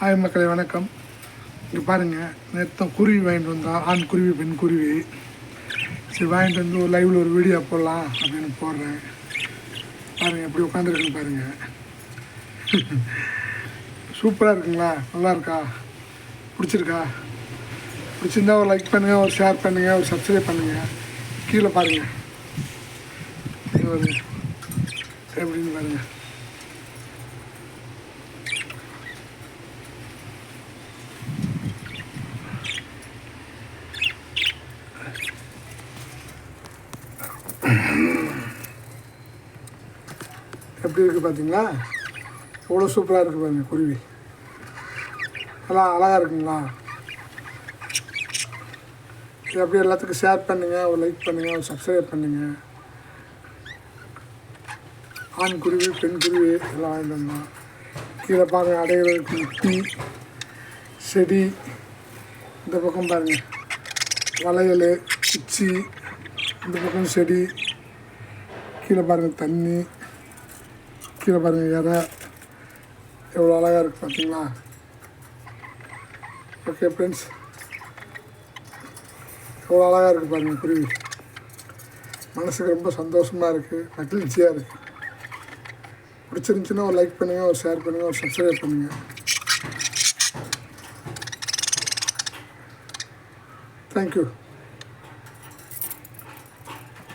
Hi மக்களே, வணக்கம். இங்கே பாருங்கள், நேற்று குருவி வாங்கிட்டு வந்தோம். ஆண் குருவி, பெண் குருவி. சரி, வாங்கிட்டு வந்து ஒரு லைவில் ஒரு வீடியோ போடலாம் அப்படின்னு போடுறேன். பாருங்கள் எப்படி உட்காந்துருக்குன்னு பாருங்கள். சூப்பராக இருக்குங்களா? நல்லா இருக்கா? பிடிச்சிருக்கா? பிடிச்சிருந்தா ஒரு லைக் பண்ணுங்கள், ஒரு ஷேர் பண்ணுங்கள், ஒரு சப்ஸ்கிரைப் பண்ணுங்கள். கீழே பாருங்கள் எப்படின்னு பாருங்கள். எப்படி இருக்குது பார்த்தீங்களா? எவ்வளோ சூப்பராக இருக்குது பாருங்கள் குருவி. நல்லா அழகாக இருக்குங்களா? இது அப்படியே எல்லாத்துக்கும் ஷேர் பண்ணுங்கள், ஒரு லைக் பண்ணுங்கள், ஒரு சப்ஸ்கிரைப் பண்ணுங்கள். ஆண் குருவி, பெண் குருவி எல்லாம் வாங்கிட்டு வந்தோம். கீழே பாருங்கள், அடைகிறதுக்கு முட்டி, செடி. இந்த பக்கம் பாருங்கள் வளையல், குச்சி. இந்த பக்கம் செடி. கீழே பாருங்கள் தண்ணி. கீழே பாருங்கள் இறை. எவ்வளோ அழகாக இருக்குது பார்த்தீங்களா? ஓகே ஃப்ரெண்ட்ஸ், எவ்வளோ அழகாக இருக்குது பாருங்கள் குருவி. மனசுக்கு ரொம்ப சந்தோஷமாக இருக்குது, மகிழ்ச்சியாக இருக்குது. பிடிச்சிருந்துச்சின்னா ஒரு லைக் பண்ணுங்கள், ஒரு ஷேர் பண்ணுங்கள், ஒரு சப்ஸ்கிரைப் பண்ணுங்கள். தேங்க்யூ.